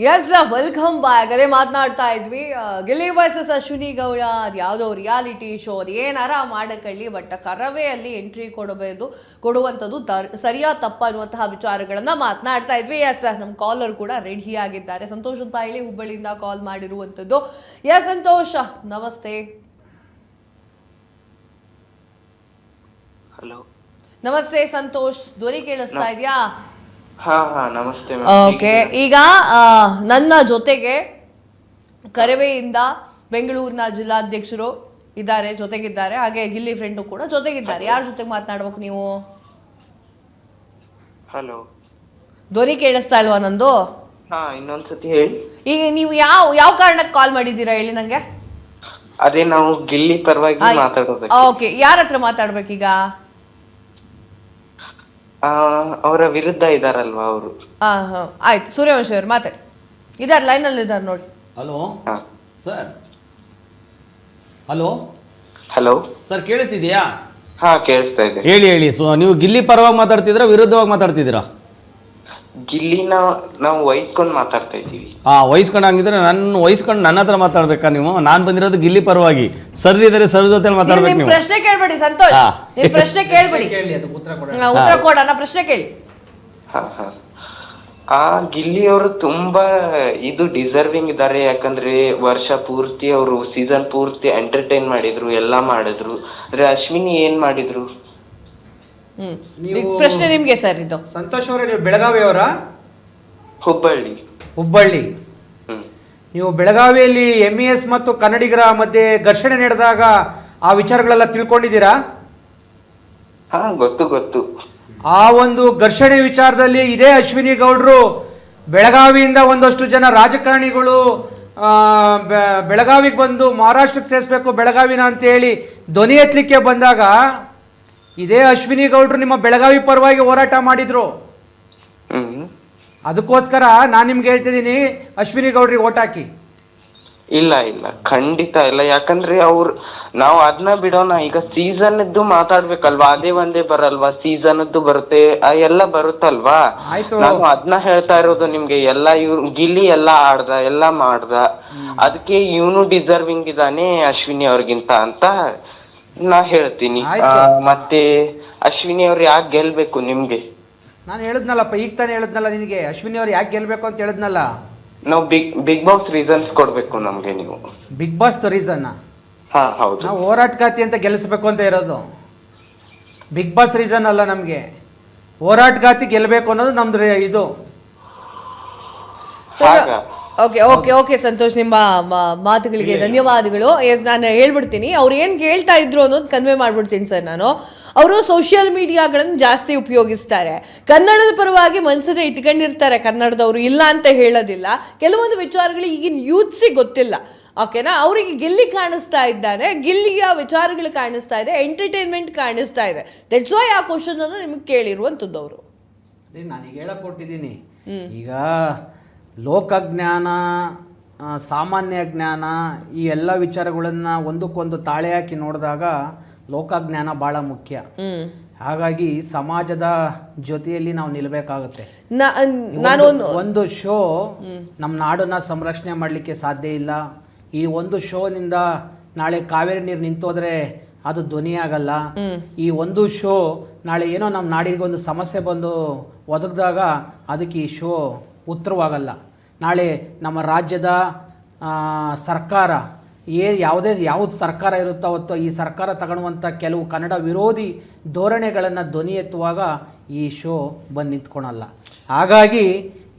S welcome back. ಅದೇ ಮಾತನಾಡ್ತಾ ಇದ್ವಿ, ಗಿಲ್ಲಿ ವರ್ಸಸ್ ಅಶ್ವಿನಿ ಗೌಡ, ಅದು ಯಾವುದೋ ರಿಯಾಲಿಟಿ ಶೋ, ಅದು ಏನಾರ ಮಾಡಕೊಳ್ಳಿ, ಬಟ್ ಕರವೆಯಲ್ಲಿ ಎಂಟ್ರಿ ಕೊಡುವಂಥದ್ದು ಸರಿಯಾ ತಪ್ಪ ಅನ್ನುವಂತಹ ವಿಚಾರಗಳನ್ನ ಮಾತನಾಡ್ತಾ ಇದ್ವಿ. ಎಸ್ ನಮ್ಮ ಕಾಲರ್ ಕೂಡ ರೆಡಿ ಆಗಿದ್ದಾರೆ. ಸಂತೋಷ್ ಅಂತ ಹೇಳಿ ಹುಬ್ಬಳ್ಳಿಯಿಂದ ಕಾಲ್ ಮಾಡಿರುವಂಥದ್ದು. ಎಸ್ ಸಂತೋಷ್, ನಮಸ್ತೆ. ಹಲೋ ನಮಸ್ತೆ ಸಂತೋಷ್, ಧ್ವನಿ ಕೇಳಿಸ್ತಾ ಇದೆಯಾ? ನಮಸ್ತೆ. ಓಕೆ, ಈಗ ನನ್ನ ಜೊತೆಗೆ ಕರವೆಯಿಂದ ಬೆಂಗಳೂರಿನ ಜಿಲ್ಲಾಧ್ಯಕ್ಷರು ಜೊತೆಗಿದ್ದಾರೆ, ಹಾಗೆ ಗಿಲ್ಲಿ ಫ್ರೆಂಡು ಕೂಡ ಜೊತೆಗಿದ್ದಾರೆ. ಯಾರ ಜೊತೆಗೆ ಮಾತನಾಡ್ಬೇಕು ನೀವು? ಹಲೋ, ಧ್ವನಿ ಕೇಳಿಸ್ತಾ ಇಲ್ವಾ ನಂದು? ಇನ್ನೊಂದ್ಸತಿ ಹೇಳಿ. ಈಗ ನೀವು ಯಾವ ಕಾರಣಕ್ಕೆ ಕಾಲ್ ಮಾಡಿದ್ದೀರಾ ಹೇಳಿ ನಂಗೆ? ಅದೇ ನಾವು ಗಿಲ್ಲಿ ಪರವಾಗಿ ಮಾತಾಡೋದು. ಓಕೆ, ಯಾರ ಹತ್ರ ಮಾತಾಡ್ಬೇಕೀಗ? ಅವರ ವಿರುದ್ಧ ಇದಾರಲ್ವಾ ಅವರು. ಆಯ್ತು, ಸೂರ್ಯವಂಶಿ ಅವ್ರು ಮಾತಾಡಿ. ಇದಾರೆ, ಲೈನಲ್ಲಿ ಇದ್ದಾರೆ ನೋಡಿ. Hello sir. Hello hello sir, ಕೇಳಿಸ್ತಿದ್ಯಾ? ಕೇಳಿಸ್ತಾ ಇದೆ. ಹೇಳಿ. ಸೊ ನೀವು ಗಿಲ್ಲಿ ಪರವಾಗಿ ಮಾತಾಡ್ತಿದ್ದೀರಾ, ವಿರುದ್ಧವಾಗಿ ಮಾತಾಡ್ತಿದ್ದೀರಾ? ಗಿಲ್ಲಿನ ನಾವು ವಹಿಸ್ಕೊಂಡು ಮಾತಾಡ್ತಾ ಇದ್ದೀವಿ. ವಹಿಸ್ಕೊಂಡು ಹಂಗಿದ್ರೆ ನನ್ನ ಹತ್ರ ಮಾತಾಡ್ಬೇಕಾ ನೀವು? ನಾನು ಬಂದಿರೋದು ಗಿಲ್ಲಿ ಪರವಾಗಿ. ಸರ್ ಇದಾರೆ, ಸರ್ ಜೊತೆ ಮಾತಾಡ್ಬೇಕು ನೀವು. ಪ್ರಶ್ನೆ ಕೇಳ್ಬೇಡಿ ಸಂತೋಷ್, ನಿಮ್ ಪ್ರಶ್ನೆ ಕೇಳ್ಬೇಡಿ, ಉತ್ತರ ಕೊಡೋಣ. ಪ್ರಶ್ನೆ ಕೇಳಿ. ಗಿಲ್ಲಿ ಅವರು ತುಂಬಾ ಡಿಸರ್ವಿಂಗ್ ಇದ್ದಾರೆ. ಯಾಕಂದ್ರೆ ವರ್ಷ ಪೂರ್ತಿ ಅವರು ಸೀಸನ್ ಪೂರ್ತಿ ಎಂಟರ್ಟೈನ್ ಮಾಡಿದ್ರು, ಎಲ್ಲಾ ಮಾಡಿದ್ರು. ಅಶ್ವಿನಿ ಏನ್ ಮಾಡಿದ್ರು? ಪ್ರಶ್ನೆ ನಿಮ್ಗೆ ಸರ್. ಇದು ಸಂತೋಷ್ ಅವರೇ, ನೀವು ಬೆಳಗಾವಿ ಅವರ? ಹುಬ್ಬಳ್ಳಿ. ನೀವು ಬೆಳಗಾವಿಯಲ್ಲಿ MES ಮತ್ತು ಕನ್ನಡಿಗರ ಮಧ್ಯೆ ಘರ್ಷಣೆ ನಡೆದಾಗ ಆ ವಿಚಾರಗಳೆಲ್ಲ ತಿಳ್ಕೊಂಡಿದ್ದೀರಾ? ಗೊತ್ತು. ಆ ಒಂದು ಘರ್ಷಣೆ ವಿಚಾರದಲ್ಲಿ ಇದೇ ಅಶ್ವಿನಿ ಗೌಡ್ರು ಬೆಳಗಾವಿಯಿಂದ ಒಂದಷ್ಟು ಜನ ರಾಜಕಾರಣಿಗಳು ಬೆಳಗಾವಿಗೆ ಬಂದು ಮಹಾರಾಷ್ಟ್ರಕ್ಕೆ ಸೇರಿಸ್ಬೇಕು ಬೆಳಗಾವಿನ ಅಂತ ಹೇಳಿ ಧ್ವನಿ ಎತ್ತಲಿಕ್ಕೆ ಬಂದಾಗ ಇದೇ ಅಶ್ವಿನಿ ಗೌಡ್ರು ನಿಮ್ಮ ಬೆಳಗಾವಿ ಪರವಾಗಿ ಹೋರಾಟ ಮಾಡಿದ್ರು. ಅದಕ್ಕೋಸ್ಕರ ನಾನು ನಿಮ್ಗೆ ಹೇಳ್ತಿದ್ದೀನಿ, ಅಶ್ವಿನಿ ಗೌಡ್ರಿಗೆ ಓಟ್ ಹಾಕಿ. ಇಲ್ಲ, ಖಂಡಿತ ಇಲ್ಲ. ಯಾಕಂದ್ರೆ ನಾವು ಅದನ್ನ ಬಿಡೋಣ. ಈಗ ಸೀಸನ್ ಮಾತಾಡ್ಬೇಕಲ್ವಾ? ಅದೇ ಒಂದೇ ಬರಲ್ವಾ? ಸೀಸನ್ ಬರುತ್ತೆ, ಎಲ್ಲ ಬರುತ್ತಲ್ವಾ? ನಾನು ಅದನ್ನ ಹೇಳ್ತಾ ಇರೋದು ನಿಮ್ಗೆ. ಗಿಲ್ಲಿ ಎಲ್ಲ ಆಡ್ದ, ಎಲ್ಲ ಮಾಡ್ದ, ಅದಕ್ಕೆ ಇವನು ಡಿಸರ್ವಿಂಗ್ ಇದ್ದಾನೆ ಅಶ್ವಿನಿ ಅವ್ರಿಗಿಂತ ಅಂತ ನಾ ಹೇಳ್ತೀನಿ. ಮತ್ತೆ ಅಶ್ವಿನಿ ಅವ್ರು ಯಾಕೆ ಗೆಲ್ಬೇಕು ನಿಮ್ಗೆ? ನಾನು ಹೇಳಿದ್ನಲ್ಲಪ್ಪ, ಈಗ ತಾನೇ ಹೇಳಿದ್ನಲ್ಲ ನಿನಗೆ, ಅಶ್ವಿನಿ ಅವ್ರು ಯಾಕೆ ಗೆಲ್ಬೇಕು ಅಂತ ಹೇಳಿದ್ನಲ್ಲ. ನಾವು ಬಿಗ್ ಬಾಸ್ ರೀಸನ್ಸ್ ಕೊಡ್ಬೇಕು ನಮ್ಗೆ. ನೀವು ಬಿಗ್ ಬಾಸ್ ರೀಸನ್? ಹೌದು. ನಾವು ಹೋರಾಟಗಾತಿ ಅಂತ ಗೆಲ್ಲಿಸ್ಬೇಕು ಅಂತ ಇರೋದು. ಬಿಗ್ ಬಾಸ್ ರೀಸನ್ ಅಲ್ಲ ನಮ್ಗೆ. ಹೋರಾಟಗಾತಿ ಗೆಲ್ಲಬೇಕು ಅನ್ನೋದು ನಮ್ದು ಇದು. ಓಕೆ ಸಂತೋಷ್, ನಿಮ್ಮ ಮಾತುಗಳಿಗೆ ಧನ್ಯವಾದಗಳು. ಎಸ್, ನಾನು ಹೇಳ್ಬಿಡ್ತೀನಿ ಅವ್ರು ಏನು ಕೇಳ್ತಾ ಇದ್ರು ಅನ್ನೋದು ಕನ್ವೆ ಮಾಡ್ಬಿಡ್ತೀನಿ ಸರ್ ನಾನು. ಅವರು ಸೋಷಿಯಲ್ ಮೀಡಿಯಾಗಳನ್ನು ಜಾಸ್ತಿ ಉಪಯೋಗಿಸ್ತಾರೆ, ಕನ್ನಡದ ಪರವಾಗಿ ಮನಸ್ಸನ್ನ ಇಟ್ಕೊಂಡಿರ್ತಾರೆ ಕನ್ನಡದವರು, ಇಲ್ಲ ಅಂತ ಹೇಳೋದಿಲ್ಲ. ಕೆಲವೊಂದು ವಿಚಾರಗಳು ಈಗಿನ ಯೂತ್ಸಿಗೆ ಗೊತ್ತಿಲ್ಲ, ಓಕೆನಾ? ಅವರಿಗೆ ಗಿಲ್ಲಿ ಕಾಣಿಸ್ತಾ ಇದ್ದಾನೆ, ಗಿಲ್ಲಿಯ ವಿಚಾರಗಳು ಕಾಣಿಸ್ತಾ ಇದೆ, ಎಂಟರ್ಟೈನ್ಮೆಂಟ್ ಕಾಣಿಸ್ತಾ ಇದೆ. ದಟ್ಸ್ ವೈ ಆ ಕ್ವಶನ್ ಅನ್ನು ನಿಮಗೆ ಕೇಳಿರುವಂಥದ್ದು ಅವರು. ಅದೇ ನಾನೀಗ ಹೇಳಕ್ ಕೊಟ್ಟಿದ್ದೀನಿ. ಈಗ ಲೋಕಜ್ಞಾನ, ಸಾಮಾನ್ಯ ಜ್ಞಾನ, ಈ ಎಲ್ಲ ವಿಚಾರಗಳನ್ನು ಒಂದಕ್ಕೊಂದು ತಾಳೆ ಹಾಕಿ ನೋಡಿದಾಗ ಲೋಕಜ್ಞಾನ ಭಾಳ ಮುಖ್ಯ. ಹಾಗಾಗಿ ಸಮಾಜದ ಜೊತೆಯಲ್ಲಿ ನಾವು ನಿಲ್ಲಬೇಕಾಗುತ್ತೆ. ಒಂದು ಶೋ ನಮ್ಮ ನಾಡನ್ನ ಸಂರಕ್ಷಣೆ ಮಾಡಲಿಕ್ಕೆ ಸಾಧ್ಯ ಇಲ್ಲ. ಈ ಒಂದು ಶೋನಿಂದ ನಾಳೆ ಕಾವೇರಿ ನೀರು ನಿಂತೋದ್ರೆ ಅದು ಧ್ವನಿಯಾಗಲ್ಲ. ಈ ಒಂದು ಶೋ ನಾಳೆ ಏನೋ ನಮ್ಮ ನಾಡಿಗೆ ಒಂದು ಸಮಸ್ಯೆ ಬಂದು ಒದಗಿದಾಗ ಅದಕ್ಕೆ ಈ ಶೋ ಉತ್ತರವಾಗಲ್ಲ. ನಾಳೆ ನಮ್ಮ ರಾಜ್ಯದ ಸರ್ಕಾರ ಯಾವುದು ಸರ್ಕಾರ ಇರುತ್ತೋ ಅವತ್ತು ಈ ಸರ್ಕಾರ ತಗೊಳ್ಳುವಂಥ ಕೆಲವು ಕನ್ನಡ ವಿರೋಧಿ ಧೋರಣೆಗಳನ್ನು ಧ್ವನಿ ಎತ್ತುವಾಗ ಈ ಶೋ ಬಂದು ನಿಂತ್ಕೊಳಲ್ಲ. ಹಾಗಾಗಿ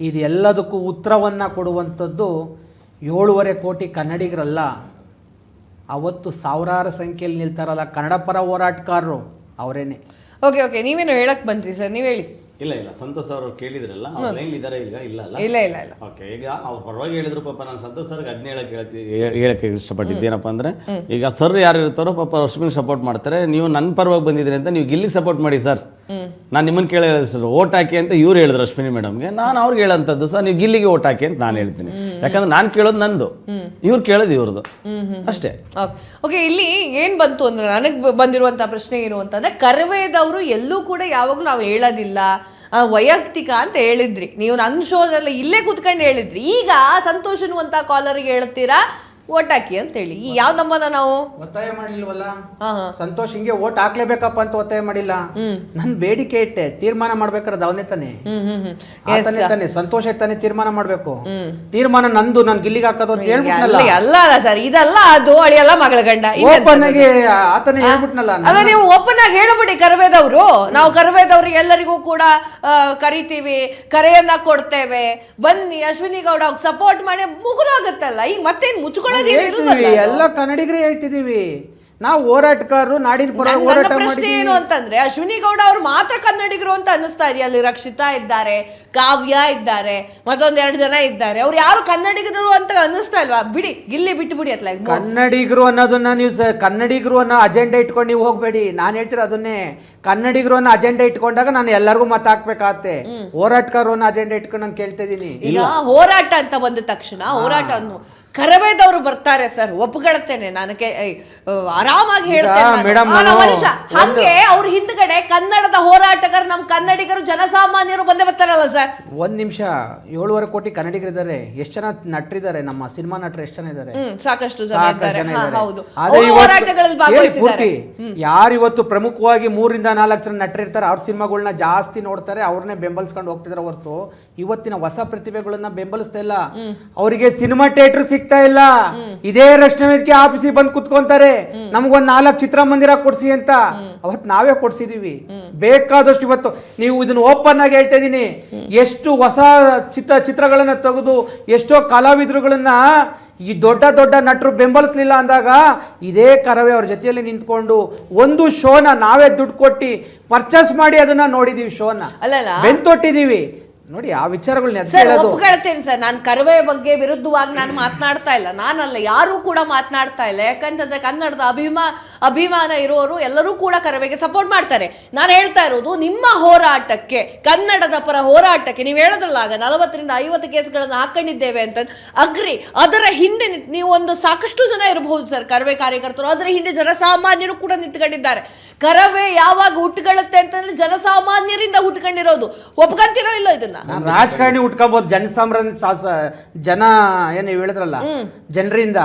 ಇದೆಲ್ಲದಕ್ಕೂ ಉತ್ತರವನ್ನು ಕೊಡುವಂಥದ್ದು 7.5 ಕೋಟಿ ಕನ್ನಡಿಗರಲ್ಲ, ಅವತ್ತು ಸಾವಿರಾರು ಸಂಖ್ಯೆಯಲ್ಲಿ ನಿಲ್ತಾರಲ್ಲ ಕನ್ನಡ ಪರ ಹೋರಾಟಗಾರರು, ಅವರೇನೆ. ಓಕೆ, ನೀವೇನು ಹೇಳಕ್ ಬಂದ್ರಿ ಸರ್, ನೀವು ಹೇಳಿ. ಇಲ್ಲ, ಸಂತೋಷ್ ಅವರು ಕೇಳಿದ್ರಲ್ಲ, ಅವ್ರ ಲೈನ್ ಇದಾರೆ ಈಗ? ಇಲ್ಲ. ಓಕೆ, ಈಗ ಅವ್ರು ಪರವಾಗಿ ಹೇಳಿದ್ರು. ಪಾಪ ನಾನು ಸಂತೋಷ್ ಸರ್ಗೆ ಅದನ್ನೇ ಹೇಳಕ್ಕೆ ಇಷ್ಟಪಟ್ಟಿದ್ದು ಏನಪ್ಪ ಅಂದ್ರೆ, ಈಗ ಸರ್ ಯಾರು ಇರ್ತಾರೋ ಪಾಪ ಅಶ್ವಿನಿಗೆ ಸಪೋರ್ಟ್ ಮಾಡ್ತಾರೆ. ನೀವು ನನ್ನ ಪರವಾಗಿ ಬಂದಿದ್ರಿ ಅಂತ ನೀವು ಗಿಲ್ಲಿಗೆ ಸಪೋರ್ಟ್ ಮಾಡಿ ಸರ್. ನಾನು ನಿಮ್ಮನ್ನು ಕೇಳಿ ಸರ್ ಓಟ್ ಹಾಕಿ ಅಂತ ಇವ್ರು ಹೇಳಿದ್ರು ಅಶ್ವಿನಿ ಮೇಡಮ್ಗೆ. ನಾನು ಅವ್ರಿಗೆ ಹೇಳೋಂಥದ್ದು ಸರ್ ನೀವು ಗಿಲ್ಲಿಗೆ ಓಟ್ ಹಾಕಿ ಅಂತ ನಾನು ಹೇಳ್ತೀನಿ. ಯಾಕಂದ್ರೆ ನಾನು ಕೇಳೋದು ನಂದು, ಇವ್ರು ಕೇಳೋದು ಇವ್ರದ್ದು, ಅಷ್ಟೇ. ಓಕೆ, ಇಲ್ಲಿ ಏನ್ ಬಂತು ಅಂದ್ರೆ ನನಗೆ ಬಂದಿರುವಂತಹ ಪ್ರಶ್ನೆ ಏನು ಅಂತಂದ್ರೆ, ಕರವೇದವರು ಎಲ್ಲೂ ಕೂಡ ಯಾವಾಗಲೂ ನಾವು ಹೇಳೋದಿಲ್ಲ, ವೈಯಕ್ತಿಕ ಅಂತ ಹೇಳಿದ್ರಿ ನೀವು, ನನ್ನ ಶೋದಲ್ಲಿ ಇಲ್ಲೇ ಕುತ್ಕೊಂಡು ಹೇಳಿದ್ರಿ. ಈಗ ಸಂತೋಷ್ ಅನ್ನುವಂತ ಕಾಲರಿಗೆ ಹೇಳ್ತೀರಾ ಓಟ್ ಹಾಕಿ ಅಂತ ಹೇಳಿ. ಈ ಯಾವ ನಮ್ಮನ್ನ ನಾವು ಒತ್ತಾಯ ಮಾಡಿಲ್ವಲ್ಲ. ಸಂತೋಷ್ ಹಿಂಗೆ ಓಟ್ ಹಾಕ್ಲೇಬೇಕಪ್ಪ ಅಂತ ಒತ್ತಾಯ ಮಾಡಿಲ್ಲ. ನನ್ ಬೇಡಿಕೆ ಇಟ್ಟೆ, ತೀರ್ಮಾನ ಮಾಡ್ಬೇಕಾದ್ರೆ ಅವನೇ ತಾನೆ, ಆತನೇ ತಾನೆ, ಸಂತೋಷ ತಾನೆ ತೀರ್ಮಾನ ಮಾಡ್ಬೇಕು. ತೀರ್ಮಾನ ನಂದು, ನನ್ ಗಿಲ್ಲಿಗೆ ಹಾಕೋದು ಅಂತ ಹೇಳ್ಬಿಟ್ನಲ್ಲ. ಅಲ್ಲ ಸರ್, ಇದಲ್ಲ ಅದು ಅಳಿಯಲ್ಲ ಮಗಳ ಗಂಡ ಓಪನ್ ಆಗಿ ಆತನೇ ಹೇಳ್ಬಿಟ್ನಲ್ಲ. ಅಲ್ಲ, ನೀವು ಓಪನ್ ಆಗಿ ಹೇಳಬಿಡಿ. ಕರವೇದವ್ರು, ನಾವು ಕರವೇದವ್ರಿಗೆ ಎಲ್ಲರಿಗೂ ಕೂಡ ಕರಿತೀವಿ, ಕರೆಯನ್ನ ಕೊಡ್ತೇವೆ, ಬನ್ನಿ ಅಶ್ವಿನಿ ಗೌಡ ಸಪೋರ್ಟ್ ಮಾಡಿ ಮುಗಿದೋಗುತ್ತಲ್ಲ. ಈಗ ಮತ್ತೇನ್ ಮುಚ್ಕೊಳ್ಳೋದು ಎಲ್ಲ ಕನ್ನಡಿಗರೇ ಹೇಳ್ತಿದೀವಿ ನಾವು, ಹೋರಾಟಗಾರರು, ನಾಡಿನ ಪರ ಹೋರಾಟ ಪ್ರಶ್ನೆ ಏನು ಅಂತಂದ್ರೆ, ಅಶ್ವಿನಿ ಗೌಡ ಅವ್ರು ಮಾತ್ರ ಕನ್ನಡಿಗರು ಅಂತ ಅನ್ನಿಸ್ತಾ ಇದೆಯಾ? ಅಲ್ಲಿ ರಕ್ಷಿತಾ ಇದ್ದಾರೆ, ಕಾವ್ಯ ಇದ್ದಾರೆ, ಮತ್ತೊಂದೆರಡು ಜನ ಇದ್ದಾರೆ, ಅವ್ರು ಯಾರು ಕನ್ನಡಿಗರು ಅಂತ ಅನ್ನಿಸ್ತಾ ಇಲ್ವಾ? ಬಿಡಿ, ಗಿಲ್ಲಿ ಬಿಟ್ಟು ಬಿಡಿ. ಅತ್ಲ ಕನ್ನಡಿಗರು ಅನ್ನೋದನ್ನ ನೀವು ಕನ್ನಡಿಗರು ಅನ್ನೋ ಅಜೆಂಡಾ ಇಟ್ಕೊಂಡು ನೀವು ಹೋಗ್ಬೇಡಿ. ನಾನು ಹೇಳ್ತೀರ ಅದನ್ನೇ, ಕನ್ನಡಿಗರು ಅನ್ನೋ ಅಜೆಂಡಾ ಇಟ್ಕೊಂಡಾಗ ನಾನು ಎಲ್ಲರಿಗೂ ಮತ ಹಾಕ್ಬೇಕಾಗತ್ತೆ. ಹೋರಾಟಗಾರರು ಅನ್ನೋ ಅಜೆಂಡಾ ಇಟ್ಕೊಂಡು ನಾನು ಕೇಳ್ತಾ ಇದೀನಿ. ಈಗ ಹೋರಾಟ ಅಂತ ಬಂದ ತಕ್ಷಣ ಹೋರಾಟ ಅನ್ನು ಕರವೇದವ್ರು ಬರ್ತಾರೆ ಸರ್, ಒಪ್ಕೊಳ್ತೇನೆ, ನನಗೆ ಆರಾಮಾಗಿ ಹೇಳ್ತೇನೆ. ಹಂಗೆ ಅವ್ರ ಹಿಂದ್ಗಡೆ ಕನ್ನಡದ ಹೋರಾಟಗಾರ, ನಮ್ ಕನ್ನಡಿಗರು ಜನಸಾಮಾನ್ಯರು ಬಂದೇ ಬರ್ತಾರಲ್ಲ ಸರ್. ಒಂದ್ ನಿಮಿಷ, 7.5 ಕೋಟಿ ಕನ್ನಡಿಗರಿದ್ದಾರೆ. ಎಷ್ಟು ಜನ ನಟರಿದ್ದಾರೆ, ನಮ್ಮ ಸಿನಿಮಾ ನಟರು ಎಷ್ಟು ಜನ ಇದ್ದಾರೆ? ಸಾಕಷ್ಟು ಜನ ಇದ್ದಾರೆ. ಹೌದು, ಹೋರಾಟಗಳಲ್ಲಿ ಭಾಗವಹಿಸಿದ್ದಾರೆ. ಯಾರು ಇವತ್ತು ಪ್ರಮುಖವಾಗಿ 3 ರಿಂದ 4 ಜನ ನಟರಿರ್ತಾರೆ, ಅವ್ರ ಸಿನಿಮಾಗಳನ್ನ ಜಾಸ್ತಿ ನೋಡ್ತಾರೆ, ಅವ್ರನ್ನೇ ಬೆಂಬಲಿಸ್ಕೊಂಡು ಹೋಗ್ತಿದಾರೆ ಹೊರತು ಇವತ್ತಿನ ಹೊಸ ಪ್ರತಿಭೆಗಳನ್ನ ಬೆಂಬಲಿಸ್ತಾ ಇಲ್ಲ. ಅವರಿಗೆ ಸಿನಿಮಾ ಥಿಯೇಟರ್ ಸಿಗ್ತಾ ಇಲ್ಲ. ಇದೇ ರಕ್ಷಣಾ ವೇದಿಕೆ ಆಫೀಸಿಗೆ ಬಂದು ಕುತ್ಕೊಂತಾರೆ, ನಮಗೊಂದ್ 4 ಚಿತ್ರಮಂದಿರ ಕೊಡ್ಸಿ ಅಂತ. ಅವತ್ ನಾವೇ ಕೊಡ್ಸಿದೀವಿ ಬೇಕಾದಷ್ಟು. ಇವತ್ತು ನೀವು ಇದನ್ನ ಓಪನ್ ಆಗಿ ಹೇಳ್ತಾ ಇದೀನಿ, ಎಷ್ಟು ಹೊಸ ಚಿತ್ರಗಳನ್ನ ತೆಗೆದು ಎಷ್ಟೋ ಕಲಾವಿದರುಗಳನ್ನ ಈ ದೊಡ್ಡ ದೊಡ್ಡ ನಟರು ಬೆಂಬಲಿಸ್ಲಿಲ್ಲ ಅಂದಾಗ ಇದೇ ಕರವೇ ಅವ್ರ ಜೊತೆಯಲ್ಲಿ ನಿಂತ್ಕೊಂಡು ಒಂದು ಶೋನ ನಾವೇ ದುಡ್ಡು ಕೊಟ್ಟು ಪರ್ಚೇಸ್ ಮಾಡಿ ಅದನ್ನ ನೋಡಿದೀವಿ, ಶೋನ ಬೆಂತೊಟ್ಟಿದೀವಿ ನೋಡಿ. ಆ ವಿಚಾರಗಳನ್ನ ಒಪ್ಕೊಳ್ತೇನೆ ಸರ್. ನಾನು ಕರವೇ ಬಗ್ಗೆ ವಿರುದ್ಧವಾಗಿ ನಾನು ಮಾತನಾಡ್ತಾ ಇಲ್ಲ, ನಾನಲ್ಲ, ಯಾರು ಕೂಡ ಮಾತನಾಡ್ತಾ ಇಲ್ಲ. ಯಾಕಂತಂದ್ರೆ ಕನ್ನಡದ ಅಭಿಮಾನ ಇರೋರು ಎಲ್ಲರೂ ಕೂಡ ಕರವೆಗೆ ಸಪೋರ್ಟ್ ಮಾಡ್ತಾರೆ. ನಾನು ಹೇಳ್ತಾ ಇರೋದು ನಿಮ್ಮ ಹೋರಾಟಕ್ಕೆ, ಕನ್ನಡದ ಪರ ಹೋರಾಟಕ್ಕೆ. ನೀವು ಹೇಳೋದ್ರಲ್ಲ ಆಗ 40 ರಿಂದ 50 ಕೇಸ್ಗಳನ್ನು ಹಾಕೊಂಡಿದ್ದೇವೆ ಅಂತ. ಅಗ್ರಿ, ಅದರ ಹಿಂದೆ ನೀವು ಒಂದು ಸಾಕಷ್ಟು ಜನ ಇರಬಹುದು ಸರ್ ಕರವೇ ಕಾರ್ಯಕರ್ತರು, ಅದರ ಹಿಂದೆ ಜನಸಾಮಾನ್ಯರು ಕೂಡ ನಿಂತ್ಕೊಂಡಿದ್ದಾರೆ. ಕರವೇ ಯಾವಾಗ ಹುಟ್ಟುಕೊಳ್ಳುತ್ತೆ ಅಂತಂದ್ರೆ ಜನಸಾಮಾನ್ಯರಿಂದ ಹುಟ್ಕೊಂಡಿರೋದು. ಒಪ್ಕೊಂತಿರೋ ಇಲ್ಲೋ ಇದನ್ನ? ರಾಜಕಾರಣಿ ಉಟ್ಕೋಬಹುದು, ಜನ ಏನು ಹೇಳಿದ್ರಲ್ಲ ಜನರಿಂದ,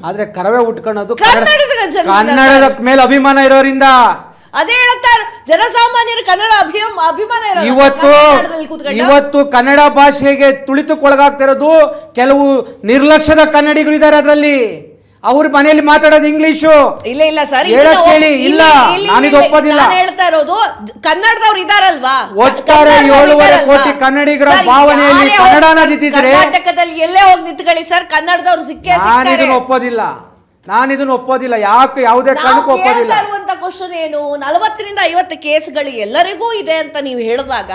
ಆದ್ರೆ ಕರವೇ ಉಟ್ಕೊಳ್ಳೋದು ಕನ್ನಡದ ಮೇಲೆ ಅಭಿಮಾನ ಇರೋರಿಂದ. ಅದೇ ಹೇಳ್ತಾರೆ, ಜನಸಾಮಾನ್ಯರು ಕನ್ನಡ ಅಭಿಮಾನ ಇವತ್ತು ಕನ್ನಡ ಭಾಷೆಗೆ ತುಳಿತಕ್ಕೊಳಗಾಗ್ತಿರೋದು ಕೆಲವು ನಿರ್ಲಕ್ಷ್ಯದ ಕನ್ನಡಿಗರು ಇದ್ದಾರೆ. ಅದರಲ್ಲಿ ಅವ್ರ ಮನೆಯಲ್ಲಿ ಮಾತಾಡೋದು ಇಂಗ್ಲಿಷು. ಇಲ್ಲ ಸರ್, ಇಲ್ಲ, ನಾನಿದು ಒಪ್ಪೋದಿಲ್ಲ. ಹೇಳ್ತಾ ಇರೋದು ಕನ್ನಡದವ್ರು ಇದಾರಲ್ವಾ, ಒಟ್ಟಾರೆ 7.5 ಕೋಟಿ ಕನ್ನಡಿಗರ ಭಾವನೆಯಲ್ಲಿ ಕನ್ನಡನ ದಿದ್ದಿದ್ರೆ ಕರ್ನಾಟಕದಲ್ಲಿ ಎಲ್ಲೇ ಹೋಗಿ ನಿಂತ್ಕೊಳ್ಳಿ ಸರ್, ಕನ್ನಡದವ್ರು ಸಿಕ್ಕೇ ಸಿಗ್ತಾರೆ. ನಾನಿದನ್ನು ಒಪ್ಪೋದಿಲ್ಲ. ಯಾಕೆ ಯಾವುದೇ ಕಾರಣಕ್ಕೂ ಒಪ್ಪೋದಿಲ್ಲ. ಕ್ವಶನ್ ಏನು, 40 ರಿಂದ 50 ಕೇಸ್ಗಳು ಎಲ್ಲರಿಗೂ ಇದೆ ಅಂತ ನೀವು ಹೇಳಿದಾಗ,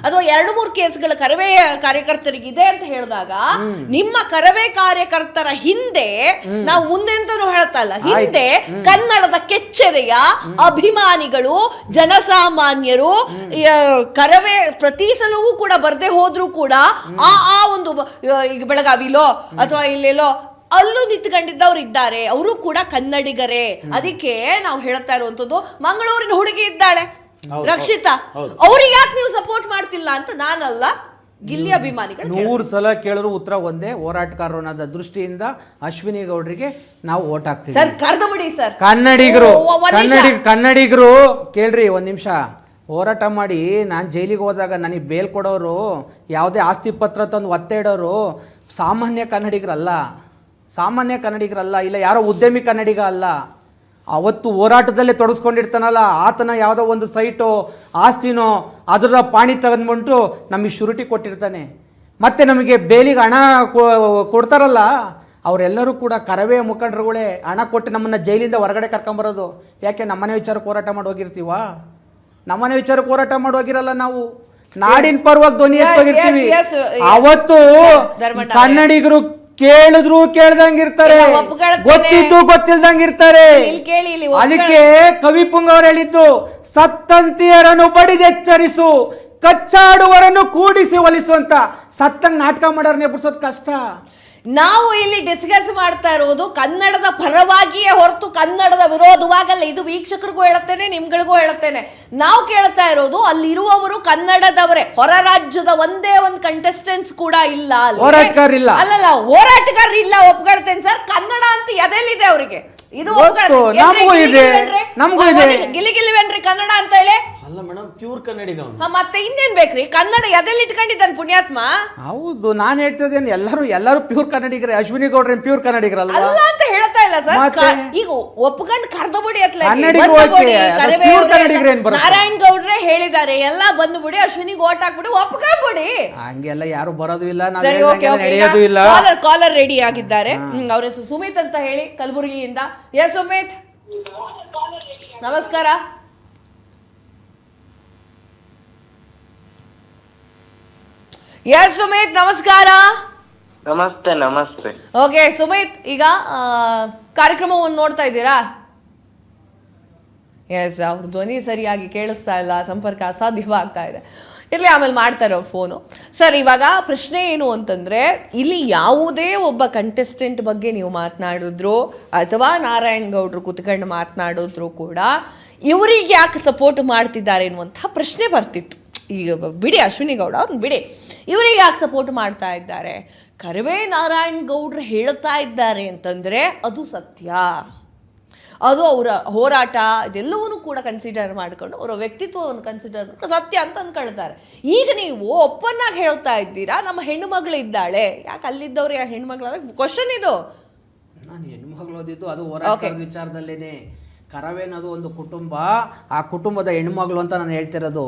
ಅಥವಾ 2-3 ಕೇಸ್ಗಳು ಕರವೇ ಕಾರ್ಯಕರ್ತರಿಗೆ ಇದೆ ಅಂತ ಹೇಳಿದಾಗ, ನಿಮ್ಮ ಕರವೇ ಕಾರ್ಯಕರ್ತರ ಹಿಂದೆ ನಾವು ಮುಂದೆ ಅಂತಾನು ಹೇಳ್ತಾ ಇಲ್ಲ, ಹಿಂದೆ ಕನ್ನಡದ ಕೆಚ್ಚೆದೆಯ ಅಭಿಮಾನಿಗಳು, ಜನಸಾಮಾನ್ಯರು, ಕರವೇ ಪ್ರತಿ ಸಲವೂ ಕೂಡ ಬರ್ದೇ ಹೋದ್ರೂ ಕೂಡ ಆ ಒಂದು ಈಗ ಬೆಳಗಾವಿಲೋ ಅಥವಾ ಇಲ್ಲೆಲ್ಲೋ ಅಲ್ಲೂ ನಿಂತ್ಕೊಂಡಿದ್ದವ್ರು ಇದ್ದಾರೆ, ಅವರು ಕೂಡ ಕನ್ನಡಿಗರೇ. ಅದಕ್ಕೆ ನಾವು ಹೇಳ್ತಾ ಇರುವಂತದ್ದು, ಮಂಗಳೂರಿನ ಹುಡುಗಿ ಇದ್ದಾಳೆ ರಕ್ಷಿತಾ, ಅವ್ರಿಗೆ ಯಾಕೆ ನೀವು ಸಪೋರ್ಟ್ ಮಾಡ್ತಿಲ್ಲ ಅಂತ ನಾನಲ್ಲ, ಗಿಲ್ಲಿ ಅಭಿಮಾನಿಗಳು 100 ಸಲ ಕೇಳಿದ್ರು ಉತ್ತರ ಒಂದೇ, ಹೋರಾಟಗಾರರು ಅನ್ನೋದ ದೃಷ್ಟಿಯಿಂದ ಅಶ್ವಿನಿ ಗೌಡ್ರಿಗೆ ನಾವು ಓಟ್ ಹಾಕ್ತೀವಿ ಸರ್. ಕರೆದು ಬಿಡಿ ಸರ್, ಕನ್ನಡಿಗರು ಕೇಳ್ರಿ ಒಂದ್ ನಿಮಿಷ. ಹೋರಾಟ ಮಾಡಿ ನಾನು ಜೈಲಿಗೆ ಹೋದಾಗ ನನಗೆ ಬೇಲ್ ಕೊಡೋರು, ಯಾವುದೇ ಆಸ್ತಿ ಪತ್ರ ತಂದು ಒತ್ತೆ ಇಡೋರು ಸಾಮಾನ್ಯ ಕನ್ನಡಿಗರಲ್ಲ, ಇಲ್ಲ ಯಾರೋ ಉದ್ಯಮಿ ಕನ್ನಡಿಗ ಅಲ್ಲ. ಅವತ್ತು ಹೋರಾಟದಲ್ಲೇ ತೊಡಸ್ಕೊಂಡಿರ್ತಾನಲ್ಲ ಆತನ ಯಾವುದೋ ಒಂದು ಸೈಟೋ ಆಸ್ತಿನೋ ಅದರ ಪಾಣಿ ತಗೊಂಡ್ಬಿಟ್ಟು ನಮಗೆ ಶೂರಿಟಿ ಕೊಟ್ಟಿರ್ತಾನೆ. ಮತ್ತು ನಮಗೆ ಬೇಲಿಗೆ ಹಣ ಕೊಡ್ತಾರಲ್ಲ, ಅವರೆಲ್ಲರೂ ಕೂಡ ಕರವೇ ಮುಖಂಡರುಗಳೇ. ಹಣ ಕೊಟ್ಟು ನಮ್ಮನ್ನು ಜೈಲಿಂದ ಹೊರಗಡೆ ಕರ್ಕೊಂಬರೋದು ಯಾಕೆ? ನಮ್ಮನೆ ವಿಚಾರಕ್ಕೆ ಹೋರಾಟ ಮಾಡಿ ಹೋಗಿರ್ತೀವ? ನಮ್ಮನೆ ವಿಚಾರಕ್ಕೆ ಹೋರಾಟ ಮಾಡಿ ಹೋಗಿರಲ್ಲ. ನಾವು ನಾಡಿನ ಪರವಾಗಿ ಧ್ವನಿ ಎತ್ತೋಗಿರ್ತೀವಿ. ಅವತ್ತು ಕನ್ನಡಿಗರು ಕೇಳಿದ್ರು ಕೇಳ್ದಂಗಿರ್ತಾರೆ, ಗೊತ್ತಿದ್ದು ಗೊತ್ತಿಲ್ದಂಗಿರ್ತಾರೆ. ಅದಕ್ಕೆ ಕವಿ ಪುಂಗ ಅವರು ಹೇಳಿದ್ದು, ಸತ್ತಂತಿಯರನ್ನು ಬಡಿದೆಚ್ಚರಿಸು, ಕಚ್ಚಾಡುವರನ್ನು ಕೂಡಿಸಿ ಒಲಿಸು ಅಂತ. ಸತ್ತಂಗ್ ನಾಟಕ ಮಾಡೋರ್ನ ಎಬ್ಬಿಸೋದು ಕಷ್ಟ. ನಾವು ಇಲ್ಲಿ ಡಿಸ್ಕಸ್ ಮಾಡ್ತಾ ಇರೋದು ಕನ್ನಡದ ಪರವಾಗಿಯೇ ಹೊರತು ಕನ್ನಡದ ವಿರೋಧವಾಗಲ್ಲ. ಇದು ವೀಕ್ಷಕರಿಗೂ ಹೇಳುತ್ತೇನೆ, ನಿಮ್ಗಳಿಗೂ ಹೇಳುತ್ತೇನೆ. ನಾವು ಕೇಳ್ತಾ ಇರೋದು ಅಲ್ಲಿರುವವರು ಕನ್ನಡದವರೇ, ಹೊರ ರಾಜ್ಯದ ಒಂದೇ ಒಂದು ಕಂಟೆಸ್ಟೆಂಟ್ಸ್ ಕೂಡ ಇಲ್ಲ ಅಲ್ಲಿ. ಹೋರಾಟಗಾರರಿಲ್ಲ. ಅಲ್ಲಲ್ಲ, ಹೋರಾಟಗಾರರು ಇಲ್ಲ, ಒಪ್ಕೊಳ್ತೇನೆ ಸರ್. ಕನ್ನಡ ಅಂತ ಎದೆಲ್ಲಿದೆ ಅವರಿಗೆ, ಇದು ನಮಗೂ ಇದೆ, ನಮಗೂ ಇದೆ. ಗಿಲಿಗಿಲಿವೇನ್ರಿ ಕನ್ನಡ ಅಂತ ಹೇಳಿ? ಅಲ್ಲ ಮೇಡಮ್, ಪ್ಯೂರ್ ಕನ್ನಡಿಗ ಅವ್ನು. ಮತ್ತೆ ಇನ್ನೇನ್ ಬೇಕ್ರಿ? ಕನ್ನಡ ಎದೆಲ್ಲಿ ಇಟ್ಕೊಂಡಿದ್ದಾನೆ ಪುಣ್ಯಾತ್ಮ. ಹೌದು, ನಾನು ಹೇಳ್ತಿದ್ದೇನೆ ಎಲ್ಲರೂ ಪ್ಯೂರ್ ಕನ್ನಡಿಗರೇ. ಅಶ್ವಿನಿ ಗೌಡ್ರ ಪ್ಯೂರ್ ಕನ್ನಡಿಗರಲ್ಲ ಅಲ್ಲ ಅಂತ ಹೇಳ್ತಾ ಇಲ್ಲ ಸರ್. ಮತ್ತೆ? ಈಗ ಒಪ್ಕೊಂಡು ಕರ್ದಬಿಡಿ ಕನ್ನಡಿಗರು ಓಕೆ, ಅದು pure ಕನ್ನಡಿಗರು ಏನ್ ಬರುತ್ತೆ? ನಾರಾಯಣ್ ಗೌಡ್ರೆ ಹೇಳಿದ್ದಾರೆ, ಎಲ್ಲ ಬಂದ್ಬಿಡಿ, ಅಶ್ವಿನಿಗೆ ಓಟ್ ಹಾಕ್ಬಿಡಿ, ಒಪ್ಕೊಂಡ್ಬಿಡಿ. ಹಂಗೆಲ್ಲ ಯಾರು ಬರೋದು ಇಲ್ಲ, ನಾವು ಸರಿ, ಓಕೆ ಓಕೆ. ನಡೆಯೋದು ಇಲ್ಲ. ಕಾಲರ್ ರೆಡಿ ಆಗಿದ್ದಾರೆ. ಅವ್ರ ಹೆಸರು ಸುಮಿತ್ ಅಂತ ಹೇಳಿ, ಕಲಬುರಗಿಯಿಂದ. ಎಸ್ ಸುಮಿತ್, ನಮಸ್ಕಾರ. ಎಸ್ ಸುಮಿತ್, ನಮಸ್ಕಾರ. ನಮಸ್ತೆ ನಮಸ್ತೆ. ಓಕೆ ಸುಮಿತ್, ಈಗ ಕಾರ್ಯಕ್ರಮವನ್ನು ನೋಡ್ತಾ ಇದ್ದೀರಾ? ಎಸ್, ಅವ್ರ ಧ್ವನಿ ಸರಿಯಾಗಿ ಕೇಳಿಸ್ತಾ ಇಲ್ಲ, ಸಂಪರ್ಕ ಅಸಾಧ್ಯವಾಗ್ತಾ ಇದೆ. ಇರಲಿ, ಆಮೇಲೆ ಮಾಡ್ತಾರೆ ಅವ್ರ ಫೋನು. ಸರ್, ಇವಾಗ ಪ್ರಶ್ನೆ ಏನು ಅಂತಂದರೆ, ಇಲ್ಲಿ ಯಾವುದೇ ಒಬ್ಬ ಕಂಟೆಸ್ಟೆಂಟ್ ಬಗ್ಗೆ ನೀವು ಮಾತನಾಡಿದ್ರು ಅಥವಾ ನಾರಾಯಣ್ ಗೌಡ್ರು ಕುತ್ಕೊಂಡು ಮಾತನಾಡಿದ್ರು ಕೂಡ ಇವರಿಗೆ ಯಾಕೆ ಸಪೋರ್ಟ್ ಮಾಡ್ತಿದ್ದಾರೆ ಎನ್ನುವಂಥ ಪ್ರಶ್ನೆ ಬರ್ತಿತ್ತು. ಈಗ ಬಿಡಿ ಅಶ್ವಿನಿ ಗೌಡ ಅವ್ರನ್ನ ಬಿಡಿ, ಇವರಿಗೆ ಯಾಕೆ ಸಪೋರ್ಟ್ ಮಾಡ್ತಾ ಇದ್ದಾರೆ? ಕರವೇ ನಾರಾಯಣ್ ಗೌಡ್ರು ಹೇಳ್ತಾ ಇದ್ದಾರೆ ಅಂತಂದರೆ ಅದು ಸತ್ಯ. ಅದು ಅವರ ಹೋರಾಟ ಇದೆಲ್ಲವನ್ನೂ ಕೂಡ ಕನ್ಸಿಡರ್ ಮಾಡ್ಕೊಂಡು, ಅವರ ವ್ಯಕ್ತಿತ್ವವನ್ನು ಕನ್ಸಿಡರ್ ಮಾಡ್ಕೊಂಡು ಸತ್ಯ ಅಂತ ಅಂದ್ಕೊಳ್ತಾರೆ. ಈಗ ನೀವು ಒಪ್ಪನ್ನಾಗಿ ಹೇಳ್ತಾ ಇದ್ದೀರಾ, ನಮ್ಮ ಹೆಣ್ಣು ಮಗಳು ಇದ್ದಾಳೆ, ಯಾಕೆ ಅಲ್ಲಿದ್ದವ್ರು ಯಾ ಹೆಣ್ಮಗಳು? ಕ್ವಶನ್ ಇದು. ನಾನು ಹೆಣ್ಮಗಳು ಓದಿದ್ದು ಅದು ಹೋರಾಟದ ವಿಚಾರದಲ್ಲೇನೆ. ಕರವೇನದು ಒಂದು ಕುಟುಂಬ, ಆ ಕುಟುಂಬದ ಹೆಣ್ಮಗಳು ಅಂತ ನಾನು ಹೇಳ್ತಿರೋದು.